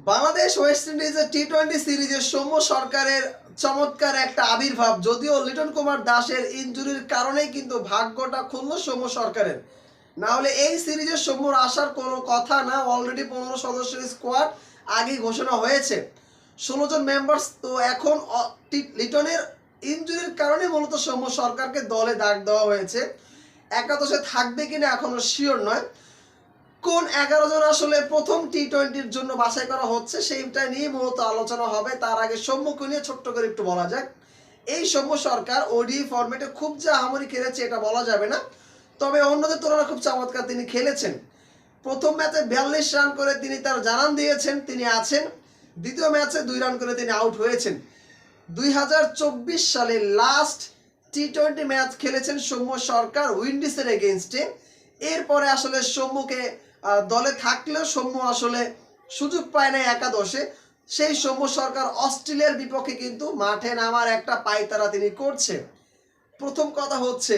Bangladesh West ইন্ডিজের টি-20 সিরিজে সৌম্য সরকারের চমৎকার একটা আবির্ভাব। যদিও লিটন কুমার দাসের ইনজুরির কারণেই কিন্তু ভাগ্যটা খুলল সৌম্য সরকারের। না হলে এই সিরিজে সৌম্যর আসার কোনো কথা না। অলরেডি 15 সদস্যের স্কোয়াড আগেই ঘোষণা হয়েছে, 16 জন মেম্বার্স। তো এখন লিটনের ইনজুরির কারণে মূলত সৌম্য সরকারকে দলে ডাক দেওয়া হয়েছে। একাদশে থাকবে কিনা এখনো শিওর নয়। কোন 11 জন আসলে প্রথম টি-20-র জন্য বাছাই করা হচ্ছে সেইটা নিয়ে মূলত আলোচনা হবে। তার আগে সৌম্যকে নিয়ে ছোট্ট করে একটু বলা যাক। এই সৌম্য সরকার ওডিআই ফরম্যাটে খুব যে আহামরি খেলেছে এটা বলা যাবে না, তবে অন্যদের তুলনায় খুব চমৎকার তিনি খেলেছেন। প্রথম ম্যাচে 42 রান করে তিনি তার জানান দিয়েছেন তিনি আছেন। দ্বিতীয় ম্যাচে 2 রান করে তিনি আউট হয়েছেন। 2024 সালে লাস্ট টি-20 ম্যাচ খেলেছেন সৌম্য সরকার উইন্ডিজের এগেইনস্টে। এরপরে আসলে সৌম্যকে দলে থাকলেও সৌম্য আসলে সুযোগ পায় না একাদশে। সেই সৌম্য সরকার অস্ট্রেলিয়ার বিপক্ষে কিন্তু মাঠে নামার একটা পায়তারা তিনি করছে। প্রথম কথা হচ্ছে,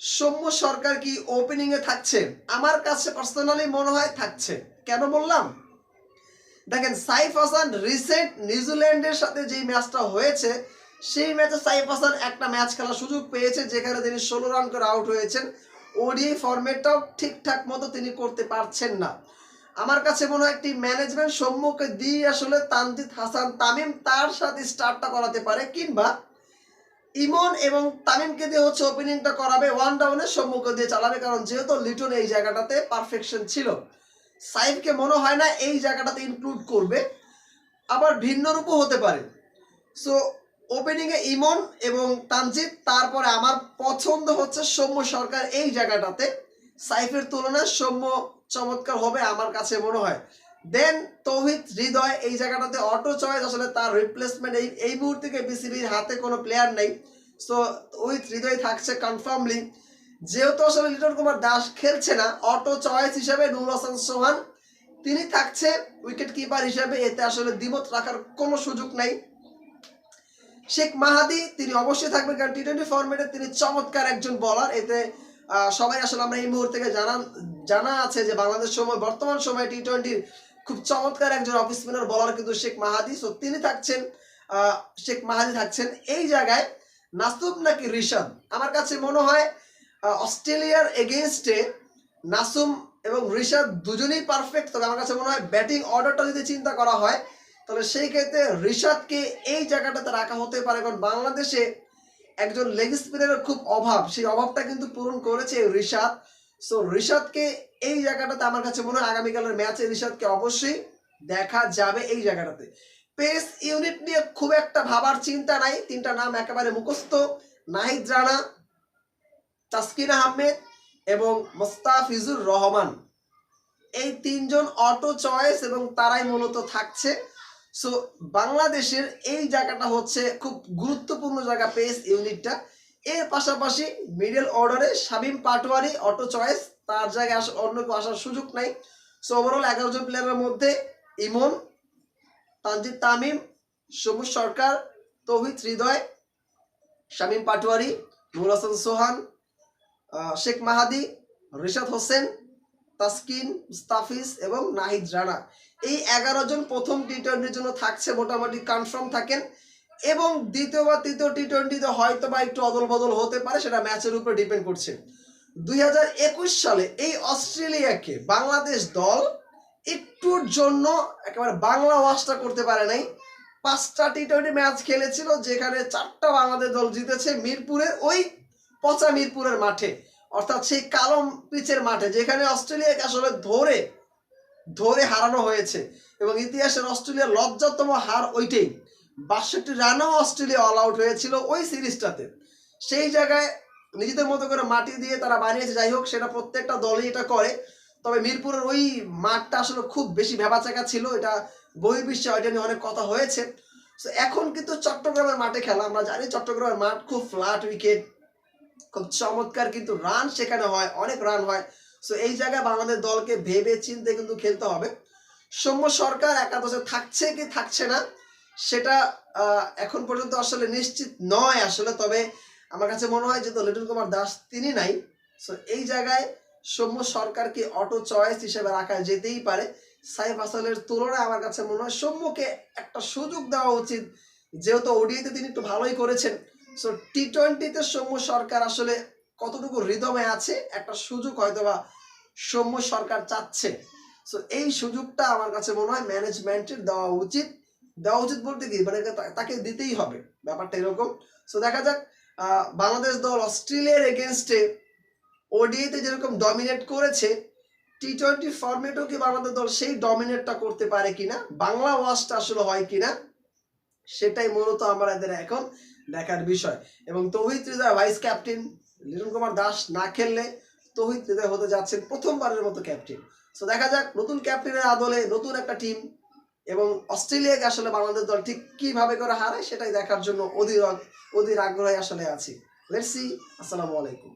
সৌম্য সরকার কি ওপেনিংয়ে থাকছে? আমার কাছে পার্সোনালি মনে হয় থাকছে। কেন বললাম? দেখেন, সাইফ হাসান রিসেন্ট নিউজিল্যান্ডের সাথে যেই ম্যাচটা হয়েছে সেই ম্যাচে সাইফ হাসান একটা ম্যাচ খেলার সুযোগ পেয়েছে যেখানে তিনি 16 রান করে আউট হয়েছেন। ওডিআই ফরম্যাটটাও ঠিকঠাক মতো তিনি করতে পারছেন না। আমার কাছে মনে হয় একটি ম্যানেজমেন্ট সৌম্যকে দিয়ে আসলে তানজিদ হাসান তামিম তার সাথে স্টার্টটা করাতে পারে, কিংবা ইমন এবং তামিমকে দিয়ে হচ্ছে ওপেনিংটা করাবে, ওয়ান ডাউনে সৌম্যকে দিয়ে চালাবে। কারণ যেহেতু লিটন এই জায়গাটাতে পারফেকশন ছিল, সাইফকে মনে হয় না এই জায়গাটাতে ইনক্লুড করবে। আবার ভিন্ন রূপও হতে পারে। সো ওপেনিংয়ে ইমন এবং তানজিদ, তারপরে আমার পছন্দ হচ্ছে সৌম্য সরকার এই জায়গাটাতে। সাইফের তুলনায় সৌম্য চমৎকার হবে আমার কাছে মনে হয়। দেন তৌহিদ হৃদয় এই জায়গাটাতে অটো চয়েস, আসলে তার রিপ্লেসমেন্ট এই মুহূর্তে বিসিবির হাতে কোনো প্লেয়ার নেই। সো তৌহিদ হৃদয় থাকছে কনফার্মলি। যেহেতু আসলে লিটন কুমার দাস খেলছে না, অটো চয়েস হিসেবে নূর হোসেন সোহান তিনি থাকছে উইকেট কিপার হিসেবে। এতে আসলে দ্বিমত রাখার কোনো সুযোগ নাই। শেখ মাহাদি তিনি অবশ্যই থাকবেন, কারণ টি-20 ফরম্যাটে তিনি চমৎকার একজন বলার। এতে সবাই আসলে আমরা এই মুহূর্তে জানা আছে যে বাংলাদেশ বর্তমান সময়ে টি-20-র খুব চমৎকার একজন অফ স্পিনার বলার কিন্তু শেখ মাহাদি। সো তিনি থাকছেন, শেখ মাহাদি থাকছেন। এই জায়গায় নাসুম নাকি রিশাদ, আমার কাছে মনে হয় অস্ট্রেলিয়ার এগেইনস্টে নাসুম এবং রিশাদ দুজনেই পারফেক্ট। তবে আমার কাছে মনে হয় ব্যাটিং অর্ডারটা যদি চিন্তা করা হয় তাহলে সেই ক্ষেত্রে রিশাদকে এই জায়গাটাতে রাখা হতে পারে, কারণ বাংলাদেশে একজন লেগ স্পিনারের খুব অভাব, সেই অভাবটা কিন্তু পূরণ করেছে রিশাদ। সো রিশাদকে এই জায়গাটাতে আমার কাছে মনে হয় আগামীকালের ম্যাচে রিশাদকে অবশ্যই দেখা যাবে এই জায়গাটাতে। পেস ইউনিট নিয়ে খুব একটা ভাবার চিন্তা নাই, তিনটা নাম একেবারে মুখস্থ: নাহিদ রানা, তাসকিন আহমেদ এবং মোস্তাফিজুর রহমান। এই তিনজন অটো চয়েস এবং তারাই মূলত থাকছে। সো বাংলাদেশের এই জায়গাটা হচ্ছে খুব গুরুত্বপূর্ণ জায়গা, পেস ইউনিটটা। এর পাশাপাশি মিডল অর্ডারে শামীম পাটোয়ারি অটো চয়েস, তার জায়গায় অন্য কেউ আসার সুযোগ নাই। সো ওভারঅল 11 জন প্লেয়ারের মধ্যে ইমন, তানজিদ তামিম, সৌম্য সরকার, তৌহিদ হৃদয়, শামীম পাটোয়ারি, নূর হোসেন সোহান, শেখ মাহাদি, রিশাদ হোসেন, তাসকিন, মুস্তাফিজ এবং নাহিদ রানা। এই 11 জন প্রথম টি-20-র জন্য থাকছে, মোটামুটি কনফার্ম থাকেন। এবং দ্বিতীয় বা তৃতীয় টি-20-তে হয়তো বা একটু অদল বদল হতে পারে, সেটা ম্যাচের উপর ডিপেন্ড করছে। 2021 সালে এই অস্ট্রেলিয়াকে বাংলাদেশ দল একটুর জন্য একেবারে বাংলা ওয়াশটা করতে পারে নাই। 5টা টি-20 ম্যাচ খেলেছিল, যেখানে 4টা বাংলাদেশ দল জিতেছে মিরপুরের ওই পচা মিরপুরের মাঠে, অর্থাৎ সেই কালো পিচের মাঠে, যেখানে অস্ট্রেলিয়াকে আসলে ধরে ধরে হারানো হয়েছে। এবং ইতিহাসের অস্ট্রেলিয়ার লজ্জাতম হার ওইটাই। 62 রানেও অস্ট্রেলিয়া অল আউট হয়েছিল ওই সিরিজটাতে। সেই জায়গায় নিজেদের মতো করে মাটি দিয়ে তারা বানিয়েছে। যাই হোক, সেটা প্রত্যেকটা দলই এটা করে। তবে মিরপুরের ওই মাঠটা আসলে খুব বেশি ভেবাচাকা ছিল, এটা বহির্বিশ্বে ওইটা নিয়ে অনেক কথা হয়েছে। সো এখন কিন্তু চট্টগ্রামের মাঠে খেলা, আমরা জানি চট্টগ্রামের মাঠ খুব ফ্ল্যাট উইকেট, খুব চমৎকার কিন্তু রান সেখানে হয়, অনেক রান হয়। সো এই জায়গায় বাংলাদেশ দলকে ভেবে চিন্তে কিন্তু খেলতে হবে। সৌম্য সরকার একাদশে থাকছে কি থাকছে না সেটা এখন পর্যন্ত আসলে নিশ্চিত নয় আসলে। তবে আমার কাছে মনে হয় যেহেতু লিটন কুমার দাস তিনি নাই, সো এই জায়গায় সৌম্য সরকারকে অটো চয়েস হিসেবে রাখা যেতেই পারে। সাইফ হাসানের তুলনায় আমার কাছে মনে হয় সৌম্যকে একটা সুযোগ দেওয়া উচিত, যেহেতু ওডিআইতে তিনি একটু ভালোই করেছেন। সো টি-20তে সৌম্য সরকার আসলে কতটুকু রিদমে আছে, একটা সুযোগ হয়তোবা সৌম্য সরকার চাচ্ছে। সো এই সুযোগটা আমার কাছে মনে হয় ম্যানেজমেন্টের দেওয়া উচিত। দেওয়া উচিত বলতে কি, মানে তাকে দিতেই হবে, ব্যাপারটা এরকম। সো দেখা যাক বাংলাদেশ দল অস্ট্রেলিয়ার এগেনস্টে ওডিআইতে যেরকম ডমিনেট করেছে, টি-20 ফরম্যাটেও কি বাংলাদেশ দল সেই ডমিনেটটা করতে পারে কিনা, বাংলা ওয়াশটা আসলে হয় কিনা, সেটাই মূলত আমাদের এখন দেখার বিষয়। এবং তৌহিদ হৃদয় ভাইস ক্যাপ্টেন, লিটন কুমার দাস না খেললে তৌহিদ হৃদয় হতে যাচ্ছেন প্রথমবারের মতো ক্যাপ্টেন। সো দেখা যাক নতুন ক্যাপ্টেনের আদলে নতুন একটা টিম এবং অস্ট্রেলিয়াকে আসলে বাংলাদেশ দল ঠিক কিভাবে করে হারায় সেটাই দেখার জন্য অধীর আগ্রহে আসলে আছি। Let's see. আসসালামু আলাইকুম।